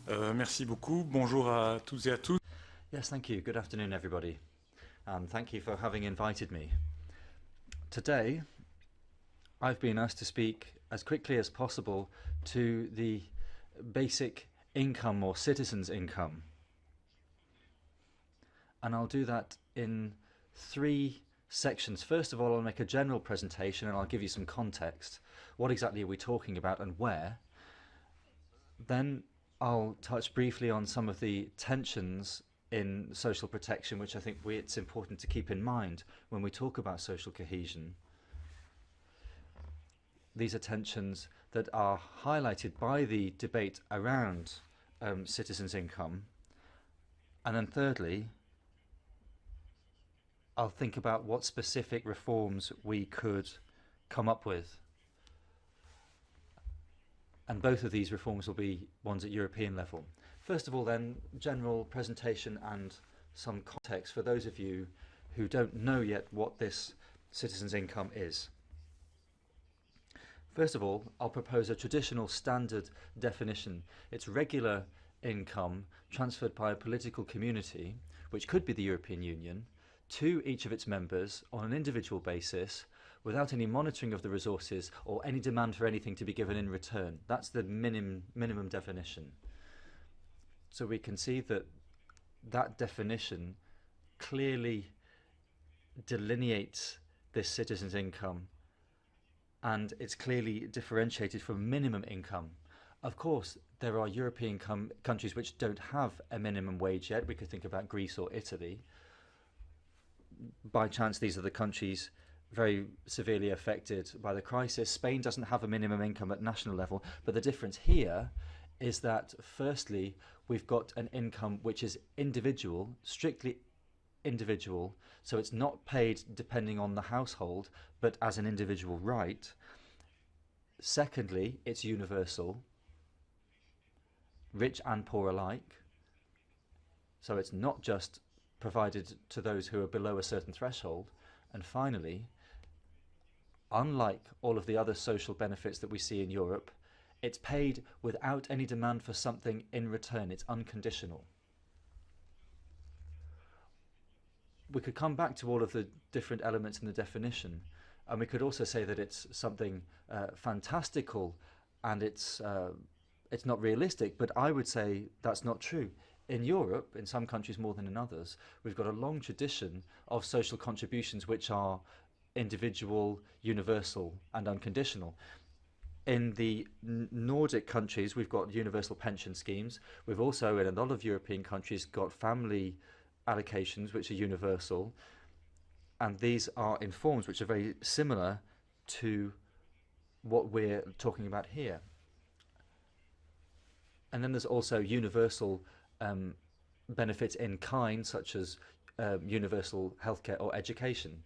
Merci beaucoup. Bonjour à toutes et à tous. Yes, thank you. Good afternoon, everybody. And thank you for having invited me. Today, I've been asked to speak as quickly as possible to the basic income or citizens' income. And I'll do that in three sections. First of all, I'll make a general presentation and I'll give you some context. What exactly are we talking about and where? Then I'll touch briefly on some of the tensions in social protection, which I think it's important to keep in mind when we talk about social cohesion. These are tensions that are highlighted by the debate around citizens' income. And then thirdly, I'll think about what specific reforms we could come up with. And both of these reforms will be ones at European level. First of all, then, general presentation and some context for those of you who don't know yet what this citizens' income is. First of all, I'll propose a traditional standard definition. It's regular income transferred by a political community, which could be the European Union, to each of its members on an individual basis without any monitoring of the resources or any demand for anything to be given in return. That's the minimum definition. So we can see that that definition clearly delineates this citizen's income, and it's clearly differentiated from minimum income. Of course, there are European countries which don't have a minimum wage yet. We could think about Greece or Italy. By chance, these are the countries very severely affected by the crisis. Spain doesn't have a minimum income at national level, but the difference here is that firstly, we've got an income which is individual, strictly individual, so it's not paid depending on the household, but as an individual right. Secondly, it's universal, rich and poor alike, so it's not just provided to those who are below a certain threshold. And finally, unlike all of the other social benefits that we see in Europe, it's paid without any demand for something in return. It's unconditional. We could come back to all of the different elements in the definition, and we could also say that it's something fantastical and it's not realistic, but I would say that's not true. In Europe, in some countries more than in others, we've got a long tradition of social contributions which are individual, universal and unconditional. In the Nordic countries, we've got universal pension schemes. We've also, in a lot of European countries, got family allocations which are universal. And these are in forms which are very similar to what we're talking about here. And then there's also universal benefits in kind, such as universal healthcare or education.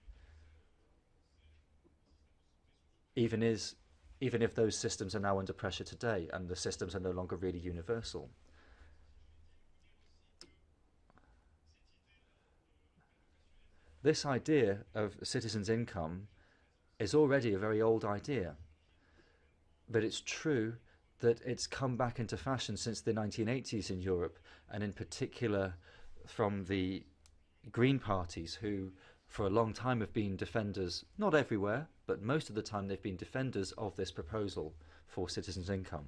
Even if those systems are now under pressure today and the systems are no longer really universal. This idea of citizens' income is already a very old idea, but it's true that it's come back into fashion since the 1980s in Europe, and in particular from the Green parties, who for a long time have been defenders, not everywhere, but most of the time they've been defenders of this proposal for citizens' income.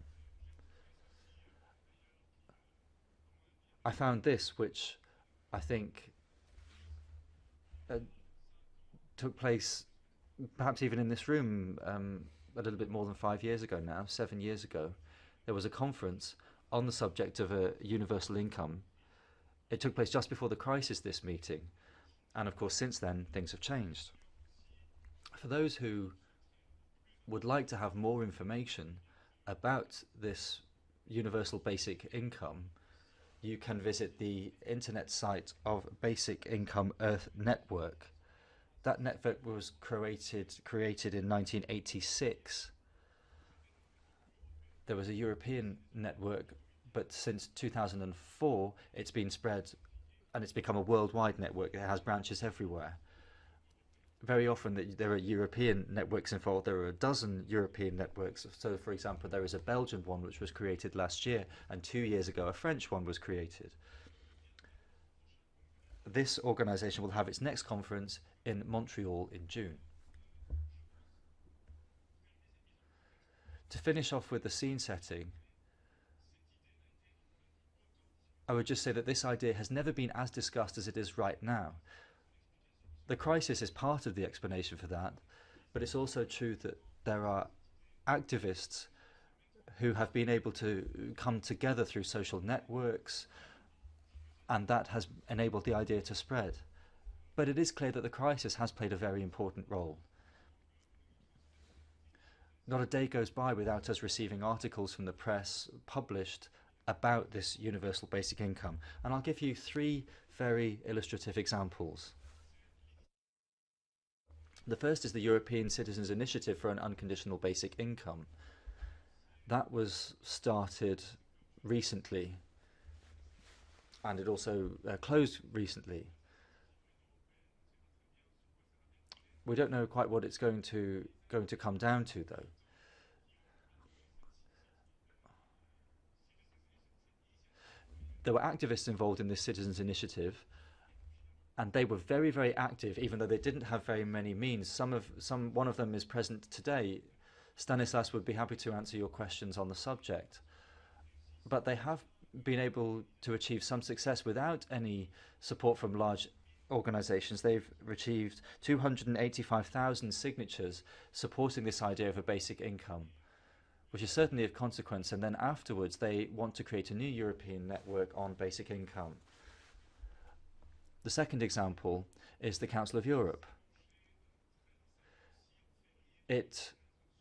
I found this, which I think took place perhaps even in this room a little bit more than 5 years ago now, 7 years ago. There was a conference on the subject of a universal income. It took place just before the crisis, this meeting, and of course since then things have changed. For those who would like to have more information about this universal basic income, you can visit the internet site of Basic Income Earth Network. That network was created in 1986. There was a European network, but since 2004 it's been spread and it's become a worldwide network. It has branches everywhere. very often there are European networks involved. There are a dozen European networks. So, for example, there is a Belgian one which was created last year, and 2 years ago a French one was created. This organisation will have its next conference in Montreal in June. To finish off with the scene setting, I would just say that this idea has never been as discussed as it is right now. The crisis is part of the explanation for that, but it's also true that there are activists who have been able to come together through social networks, and that has enabled the idea to spread. But it is clear that the crisis has played a very important role. Not a day goes by without us receiving articles from the press published about this universal basic income, and I'll give you 3 very illustrative examples. The first is the European Citizens' Initiative for an Unconditional Basic Income. That was started recently, and it also closed recently. We don't know quite what it's going to come down to, though. There were activists involved in this citizens' initiative, and they were very, very active, even though they didn't have very many means. One of them is present today. Stanislas would be happy to answer your questions on the subject. But they have been able to achieve some success without any support from large organizations. They've achieved 285,000 signatures supporting this idea of a basic income, which is certainly of consequence. And then afterwards, they want to create a new European network on basic income. The second example is the Council of Europe. It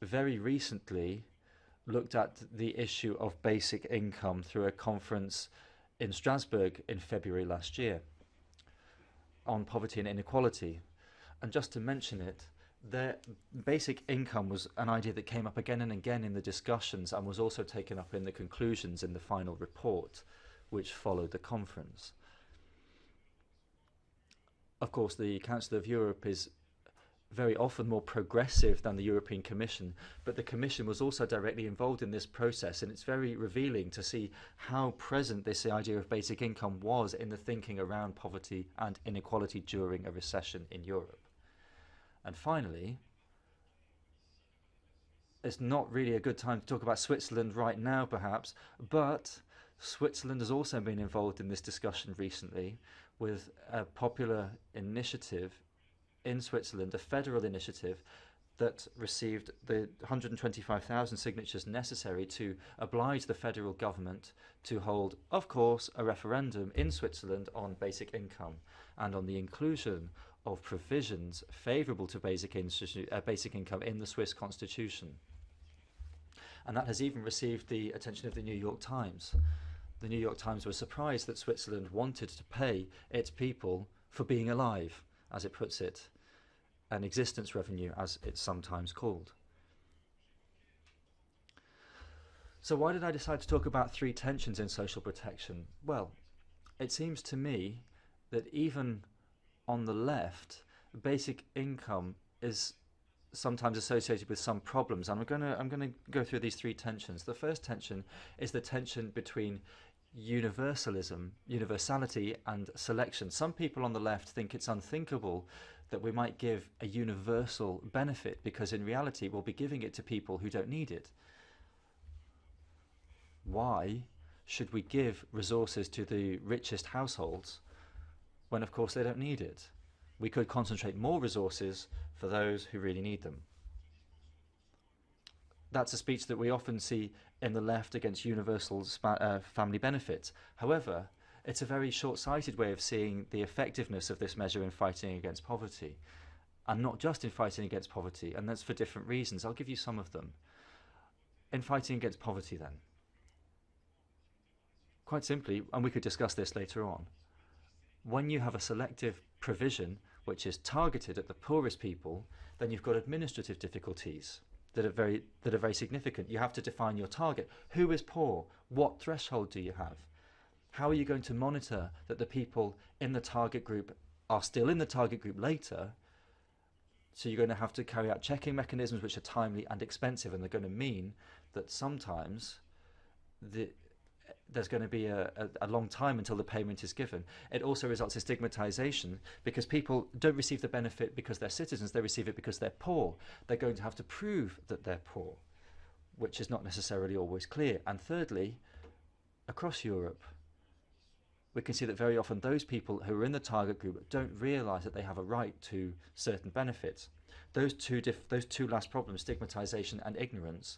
very recently looked at the issue of basic income through a conference in Strasbourg in February last year on poverty and inequality. And just to mention it, the basic income was an idea that came up again and again in the discussions and was also taken up in the conclusions in the final report which followed the conference. Of course, the Council of Europe is very often more progressive than the European Commission, but the Commission was also directly involved in this process, and it's very revealing to see how present this idea of basic income was in the thinking around poverty and inequality during a recession in Europe. And finally, it's not really a good time to talk about Switzerland right now, perhaps, but Switzerland has also been involved in this discussion recently with a popular initiative in Switzerland, a federal initiative that received the 125,000 signatures necessary to oblige the federal government to hold, of course, a referendum in Switzerland on basic income and on the inclusion of provisions favourable to basic income in the Swiss constitution. And that has even received the attention of the New York Times. The New York Times was surprised that Switzerland wanted to pay its people for being alive, as it puts it, an existence revenue, as it's sometimes called. So why did I decide to talk about 3 tensions in social protection? Well, it seems to me that even on the left, basic income is sometimes associated with some problems. And I'm going to go through these 3 tensions. The first tension is the tension between universality and selection. Some people on the left think it's unthinkable that we might give a universal benefit, because in reality we'll be giving it to people who don't need it. Why should we give resources to the richest households when of course they don't need it? We could concentrate more resources for those who really need them. That's a speech that we often see in the left against universal family benefits. However, it's a very short-sighted way of seeing the effectiveness of this measure in fighting against poverty. And not just in fighting against poverty, and that's for different reasons. I'll give you some of them. In fighting against poverty then, quite simply, and we could discuss this later on, when you have a selective provision which is targeted at the poorest people, then you've got administrative difficulties that are very significant. You have to define your target. Who is poor? What threshold do you have? How are you going to monitor that the people in the target group are still in the target group later, So you're going to have to carry out checking mechanisms which are timely and expensive, and they're going to mean that sometimes there's going to be a long time until the payment is given. It also results in stigmatization because people don't receive the benefit because they're citizens, they receive it because they're poor. They're going to have to prove that they're poor, which is not necessarily always clear. And thirdly, across Europe, we can see that very often those people who are in the target group don't realise that they have a right to certain benefits. Those two last problems, stigmatisation and ignorance,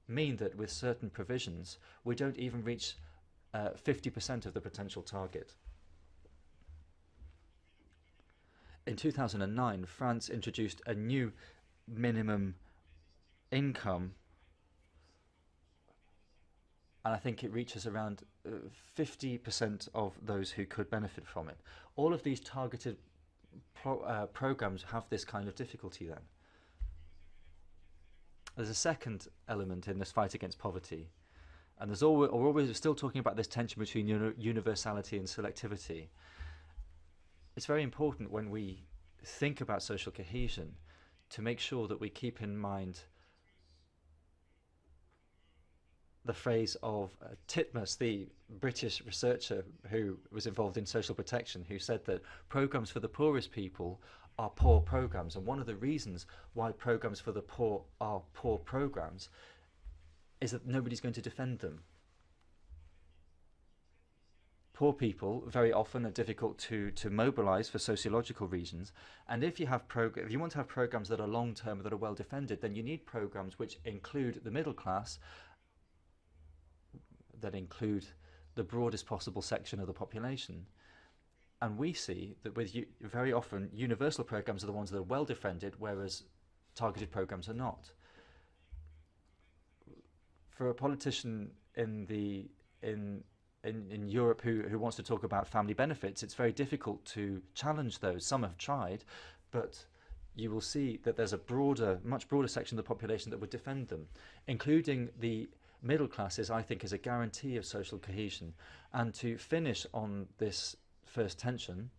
mean that with certain provisions, we don't even reach 50% of the potential target. In 2009, France introduced a new minimum income, and I think it reaches around 50% of those who could benefit from it. All of these targeted programs have this kind of difficulty then. There's a second element in this fight against poverty, and we're always still talking about this tension between universality and selectivity. It's very important when we think about social cohesion to make sure that we keep in mind the phrase of Titmuss, the British researcher who was involved in social protection, who said that programs for the poorest people are poor programs, and one of the reasons why programs for the poor are poor programs is that nobody's going to defend them. Poor people very often are difficult to mobilize for sociological reasons, and if you want to have programs that are long-term, that are well defended, then you need programs which include the middle class, that include the broadest possible section of the population. And we see that with very often universal programs are the ones that are well defended, whereas targeted programs are not. For a politician in Europe who wants to talk about family benefits, it's very difficult to challenge those. Some have tried, but you will see that there's a much broader section of the population that would defend them, including the middle classes. I think is a guarantee of social cohesion. And to finish on this first tension,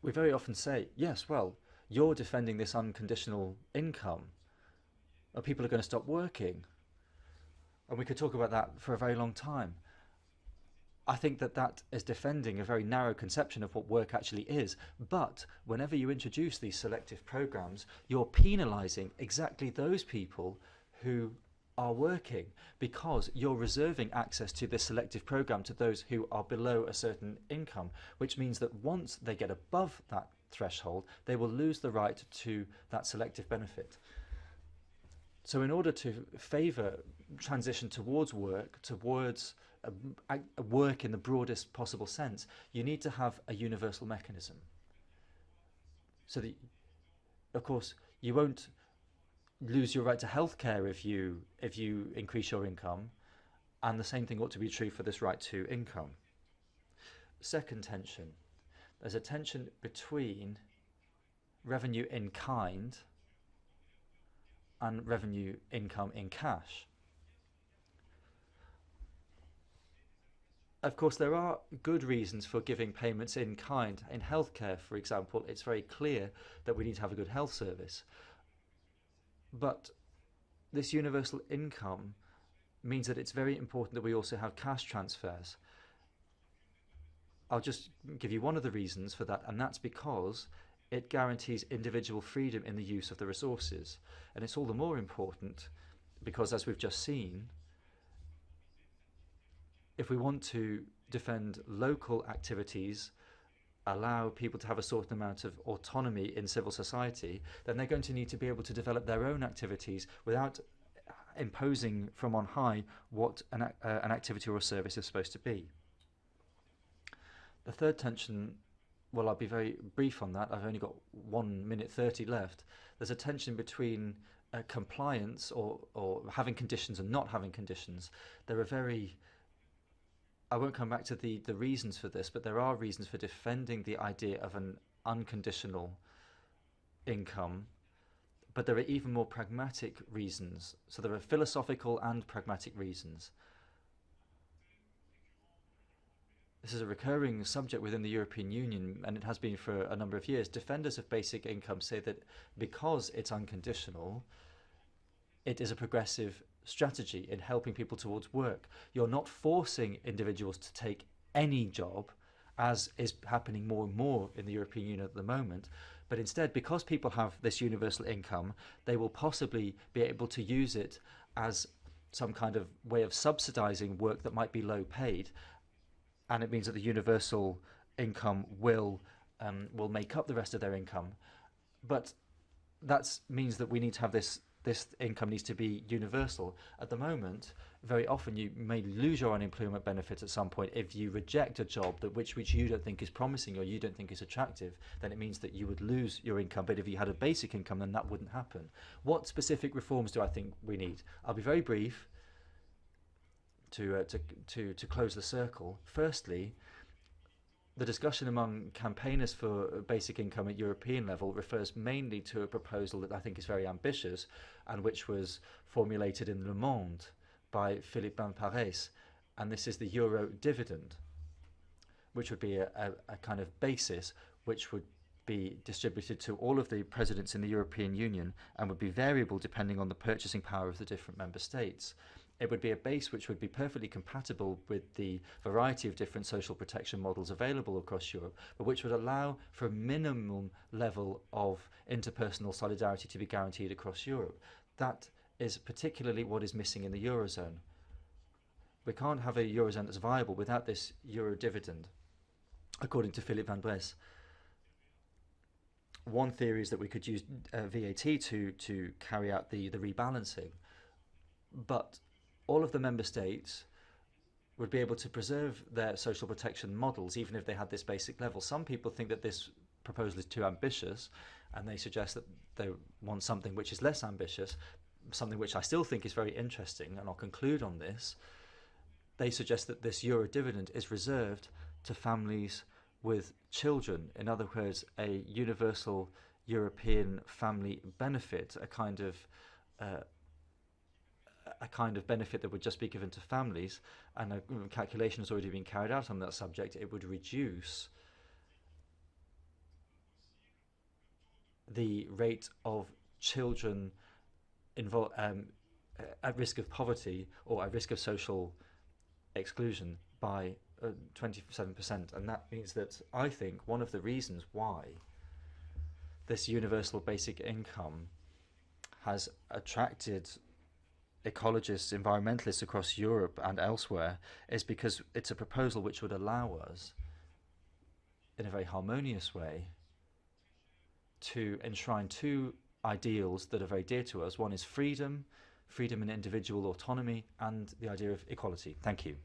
we very often say, yes, well, you're defending this unconditional income, or people are going to stop working. And we could talk about that for a very long time. I think that is defending a very narrow conception of what work actually is. But whenever you introduce these selective programs, you're penalizing exactly those people who are working, because you're reserving access to this selective program to those who are below a certain income, which means that once they get above that threshold, they will lose the right to that selective benefit. So in order to favour transition towards work, towards work in the broadest possible sense, you need to have a universal mechanism. So that, of course, you won't lose your right to healthcare if you increase your income, and the same thing ought to be true for this right to income. Second tension. There's a tension between revenue in kind and revenue income in cash. Of course, there are good reasons for giving payments in kind. In healthcare, for example, it's very clear that we need to have a good health service. But this universal income means that it's very important that we also have cash transfers. I'll just give you one of the reasons for that, and that's because it guarantees individual freedom in the use of the resources. And it's all the more important because, as we've just seen, if we want to defend local activities, allow people to have a certain amount of autonomy in civil society, then they're going to need to be able to develop their own activities without imposing from on high what an activity or a service is supposed to be. The third tension, well, I'll be very brief on that. I've only got 1 minute 30 left. There's a tension between compliance or having conditions and not having conditions. There are I won't come back to the reasons for this, but there are reasons for defending the idea of an unconditional income, but there are even more pragmatic reasons. So there are philosophical and pragmatic reasons. this is a recurring subject within the European Union, and it has been for a number of years. Defenders of basic income say that because it's unconditional, it is a progressive strategy in helping people towards work. You're not forcing individuals to take any job, as is happening more and more in the European Union at the moment, but instead, because people have this universal income, they will possibly be able to use it as some kind of way of subsidizing work that might be low paid, and it means that the universal income will make up the rest of their income. But that means that we need to have this income needs to be universal. At the moment, very often you may lose your unemployment benefits at some point if you reject a job that which you don't think is promising or you don't think is attractive. Then it means that you would lose your income. But if you had a basic income, then that wouldn't happen. What specific reforms do I think we need? I'll be very brief to close the circle. Firstly, the discussion among campaigners for basic income at European level refers mainly to a proposal that I think is very ambitious and which was formulated in Le Monde by Philippe Vanderborght, and this is the euro dividend, which would be a kind of basis which would be distributed to all of the presidents in the European Union and would be variable depending on the purchasing power of the different member states. It would be a base which would be perfectly compatible with the variety of different social protection models available across Europe, but which would allow for a minimum level of interpersonal solidarity to be guaranteed across Europe. That is particularly what is missing in the Eurozone. We can't have a Eurozone that's viable without this euro dividend, according to Philippe Vanderborght. One theory is that we could use VAT to carry out the rebalancing, but all of the member states would be able to preserve their social protection models even if they had this basic level. Some people think that this proposal is too ambitious, and they suggest that they want something which is less ambitious, something which I still think is very interesting, and I'll conclude on this. They suggest that this euro dividend is reserved to families with children. In other words, a universal European family benefit, a kind of benefit that would just be given to families, and a calculation has already been carried out on that subject. It would reduce the rate of children at risk of poverty or at risk of social exclusion by 27%. And that means that I think one of the reasons why this universal basic income has attracted ecologists, environmentalists across Europe and elsewhere is because it's a proposal which would allow us, in a very harmonious way, to enshrine two ideals that are very dear to us. One is freedom and individual autonomy, and the idea of equality. Thank you.